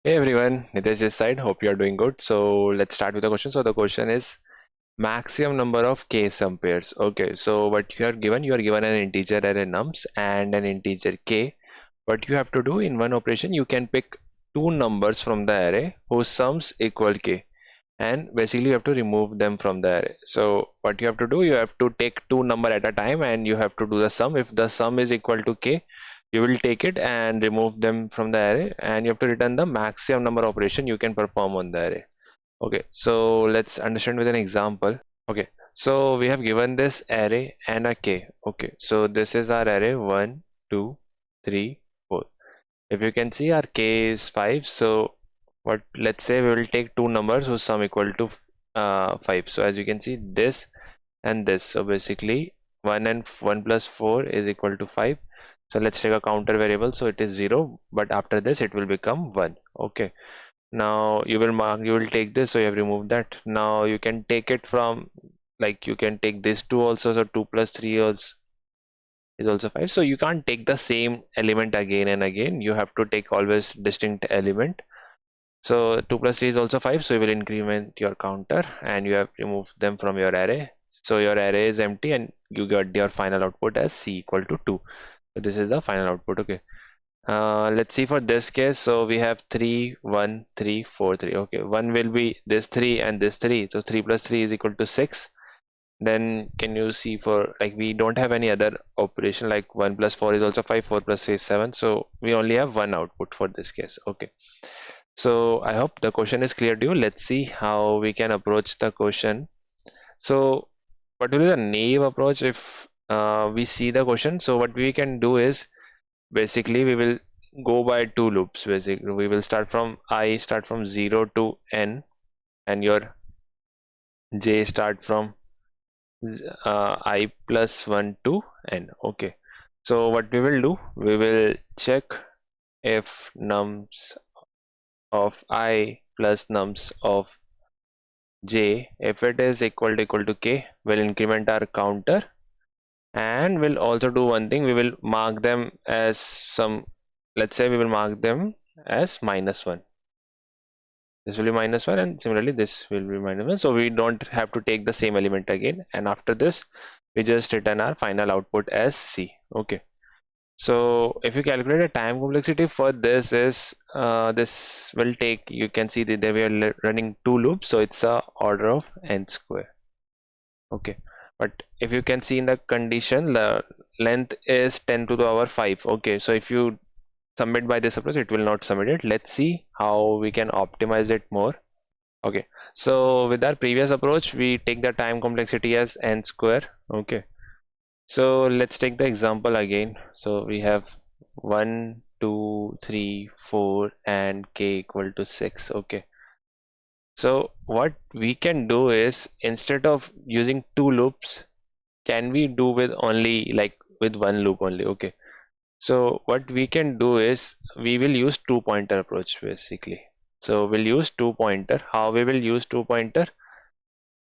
Hey everyone, Nitesh this side. Hope you are doing good. So let's start with the question. So the question is maximum number of k sum pairs. Okay, so what you are given an integer array nums and an integer k. What you have to do in one operation, you can pick two numbers from the array whose sums equal k, and basically you have to remove them from the array. So what you have to do, you have to take two number at a time and you have to do the sum. If the sum is equal to k, you will take it and remove them from the array, and you have to return the maximum number operation you can perform on the array. Okay, so let's understand with an example. Okay, so we have given this array and a k. Okay, so this is our array 1 2 3 4. If you can see, our k is 5. So what, let's say we will take two numbers whose sum equal to 5. So as you can see, this and this, so basically 1 and 1 plus 4 is equal to 5. So let's take a counter variable, so it is 0, but after this it will become 1. Okay, now you will take this, so you have removed that. Now you can take it from, like, you can take this 2 also, so 2 plus 3 is also 5. So you can't take the same element again and again, you have to take always distinct element. So 2 plus 3 is also 5, so you will increment your counter and you have removed them from your array. So your array is empty and you get your final output as c equal to 2. So this is the final output. Okay, let's see for this case. So we have 3 1 3 4 3. Okay, 1 will be this 3 and this 3, so 3 plus 3 is equal to 6. Then can you see, for like, we don't have any other operation, like 1 plus 4 is also 5, 4 plus 3 is 7, so we only have one output for this case. Okay, so I hope the question is clear to you. Let's see how we can approach the question. So what will be the naive approach if we see the question? So what we can do is, basically we will go by two loops. Basically we will start from 0 to n, and your j start from I plus 1 to n. Okay, so what we will do, we will check if nums of I plus nums of j, if it is equal to k, will increment our counter, and we'll also do one thing, we will mark them as some, let's say we will mark them as -1. This will be -1, and similarly this will be -1, so we don't have to take the same element again, and after this we just return our final output as c. Okay, so if you calculate the time complexity for this is, this will take, you can see that we are running two loops, so it's a order of n square. Okay, but if you can see in the condition, the length is 10 to the power 5. Okay, so if you submit by this approach, it will not submit it. Let's see how we can optimize it more. Okay, so with our previous approach, we take the time complexity as n square. Okay, so let's take the example again. So we have 1 2 3 4 and k equal to 6. Okay, so what we can do is, instead of using two loops, can we do with only, like, with one loop only? Okay, so what we can do is, we will use two pointer approach basically. So we'll use two pointer. How we will use two pointer?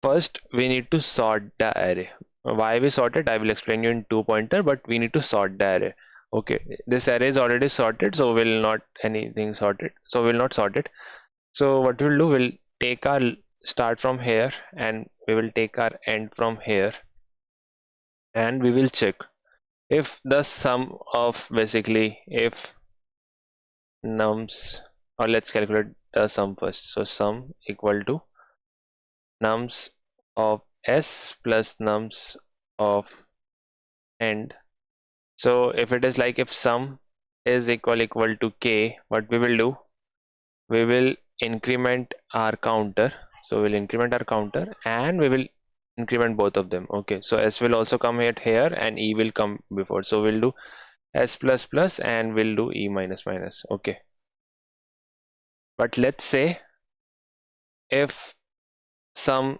First we need to sort the array. Why we sort it, I will explain you in two pointer, but we need to sort the array. Okay, this array is already sorted, so we'll not anything sorted, so we'll not sort it. So what we'll do, we'll take our start from here and we will take our end from here, and we will check if the sum of, basically if nums, or let's calculate the sum first. So sum equal to nums of s plus nums of end. So if it is like, if sum is equal to k, what we will do, we will increment our counter. So we'll increment our counter and we will increment both of them. Okay, so s will also come here and e will come before, so we'll do s plus plus and we'll do e minus minus. Okay, but let's say if sum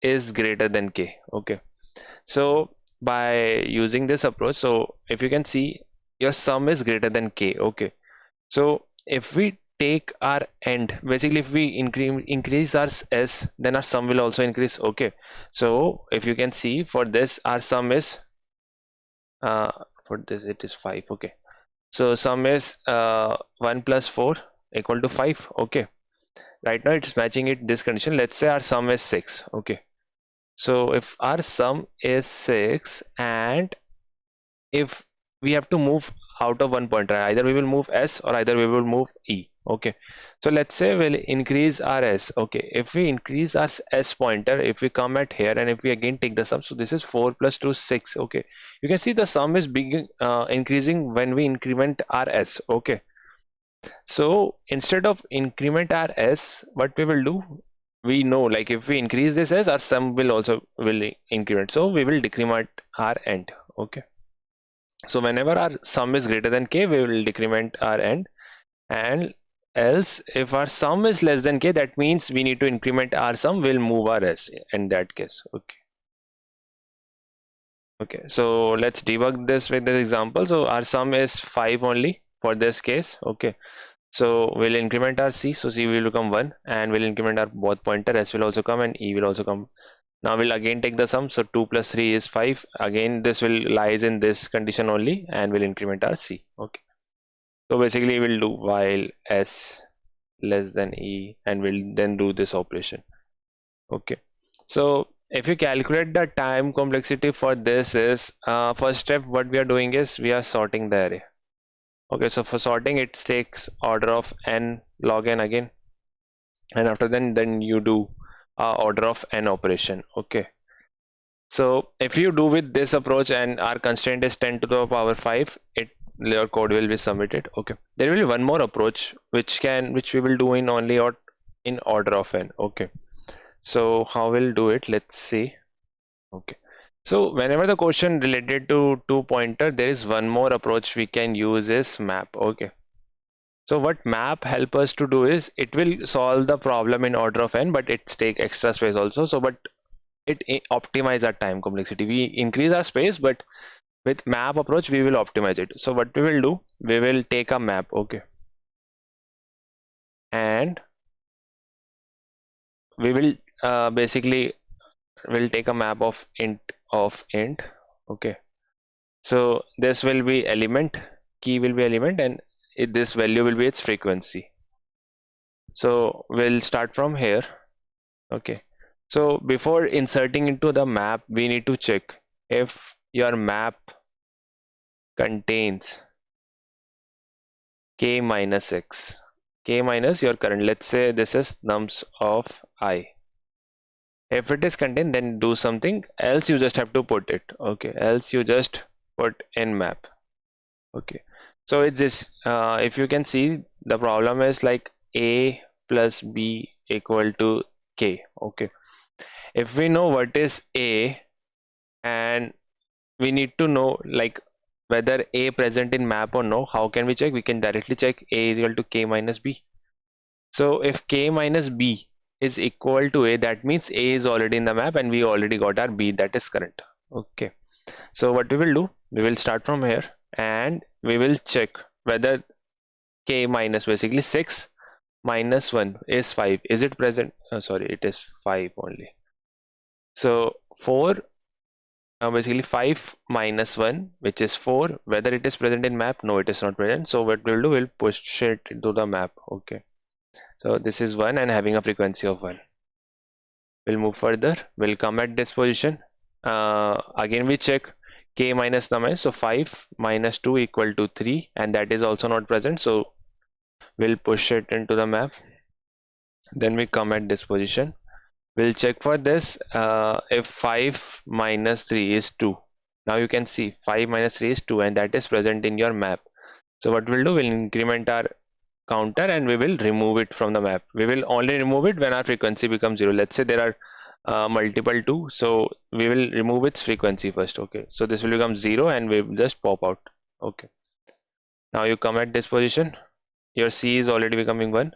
is greater than k. Okay, so by using this approach, so if you can see, your sum is greater than k. Okay, so if we take our end, basically if we increase our s, then our sum will also increase. Okay, so if you can see, for this our sum is, for this it is 5. Okay, so sum is 1 plus 4, equal to 5. Okay, right now it's matching it this condition. Let's say our sum is 6. Okay, so if our sum is 6 and if we have to move out of one pointer, either we will move s or either we will move e. Okay, so let's say we'll increase our s. Okay, if we increase our s pointer, if we come at here and if we again take the sum, so this is 4 plus 2 6. Okay, you can see the sum is increasing when we increment our s. Okay, so instead of increment our s, what we will do, we know like if we increase this s, our sum will also will increment, so we will decrement our end. Okay, so whenever our sum is greater than k, we will decrement our end, and else if our sum is less than k, that means we need to increment our sum, we'll move our s in that case. Okay. Okay, so let's debug this with this example. So our sum is 5 only for this case. Okay, so we'll increment our c, so c will become 1, and we'll increment our both pointer, s will also come and e will also come. Now we'll again take the sum, so 2 plus 3 is 5. Again this will lies in this condition only, and we'll increment our c. Okay, so basically we'll do while s less than e, and we'll then do this operation. Okay, so if you calculate the time complexity for this is first step, what we are doing is we are sorting the array. Okay, so for sorting it takes order of n log n again, and after then you do order of n operation. Okay, so if you do with this approach and our constraint is 10 to the power 5, your code will be submitted. Okay, there will be one more approach which we will do in only or in order of n. Okay, so how we'll do it, let's see. Okay, so whenever the question related to two pointer, there is one more approach we can use is map. Okay, so what map help us to do is it will solve the problem in order of n, but it's take extra space also. So but it optimize our time complexity. We increase our space, but with map approach we will optimize it. So what we will do, we will take a map. Okay, and we will basically will take a map of int. Okay, so this will be element, key will be element, and this value will be its frequency. So we'll start from here. Okay, so before inserting into the map, we need to check if your map contains k minus x, k minus your current, let's say this is nums of I. If it is contained, then do something, else you just have to put it. Okay, else you just put in map. Okay, so it's this, if you can see, the problem is like a plus b equal to k. Okay, if we know what is a, and we need to know like whether a present in map or no, how can we check? We can directly check a is equal to k minus b. So if k minus b is equal to a, that means a is already in the map and we already got our b, that is current. Okay, so what we will do, we will start from here and we will check whether k minus basically 6 minus 1 is 5, is it present? Sorry, it is 5 only. So 4, basically 5 minus 1, which is 4, whether it is present in map? No, it is not present. So what we'll do, we'll push it into the map. Okay, so this is 1 and having a frequency of 1. We'll move further, we'll come at this position. Again we check k minus number, so 5 minus 2 equal to 3, and that is also not present, so we'll push it into the map. Then we come at this position, we'll check for this, if 5 minus 3 is 2. Now you can see 5 minus 3 is 2 and that is present in your map. So what we'll do, we'll increment our counter and we will remove it from the map. We will only remove it when our frequency becomes 0. Let's say there are multiple 2, so we will remove its frequency first. Okay, so this will become 0 and we will just pop out. Okay, now you come at this position, your c is already becoming 1.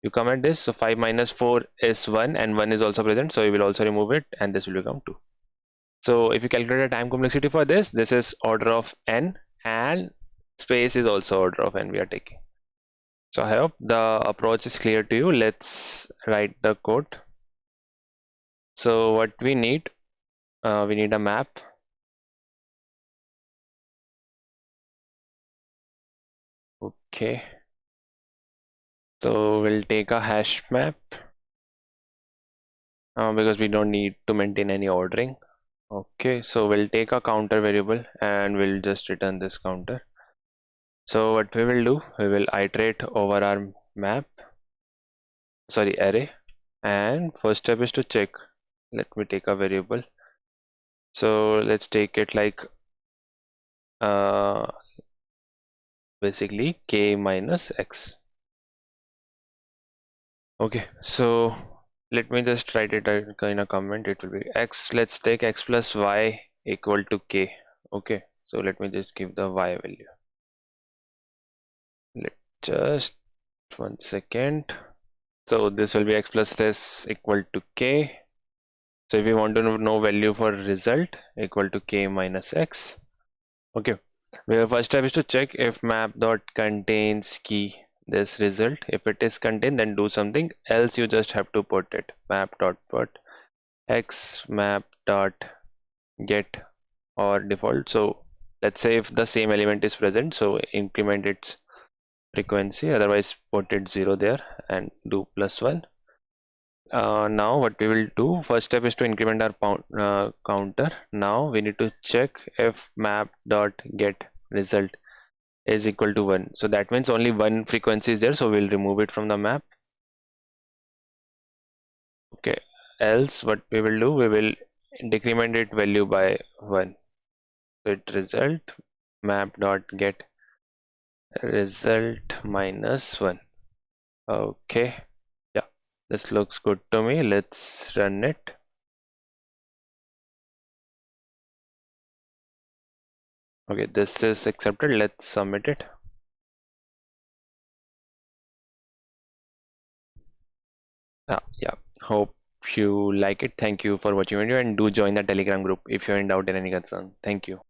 You come at this, so 5 minus 4 is 1 and 1 is also present, so we will also remove it and this will become 2. So if you calculate the time complexity for this is order of n and space is also order of n we are taking. So I hope the approach is clear to you. Let's write the code. So what we need a map. Okay, So we'll take a hash map because we don't need to maintain any ordering. Okay, so we'll take a counter variable and we'll just return this counter. So what we will do, we will iterate over our array, and first step is to check. Let me take a variable. So let's take it like uh, basically k minus x. Okay, so let me just write it in a comment. It will be x. Let's take x plus y equal to k. Okay, so let me just give the y value. Let just 1 second. So this will be x plus s equal to k. So if you want to know value for result equal to k minus x. Okay, the first step is to check if map dot contains key this result. If it is contained, then do something else. You just have to put it map dot put x map dot get or default. So let's say if the same element is present, so increment its frequency, otherwise put it 0 there and do +1. Now what we will do, first step is to increment our counter. Now we need to check if map dot get result is equal to 1. So that means only one frequency is there, so we'll remove it from the map. Okay, else what we will do, we will decrement it value by 1. So it result map dot get result minus 1. Okay, yeah, this looks good to me. Let's run it. Okay, this is accepted. Let's submit it. Yeah, hope you like it. Thank you for watching video, and do join the Telegram group if you're in doubt in any concern. Thank you.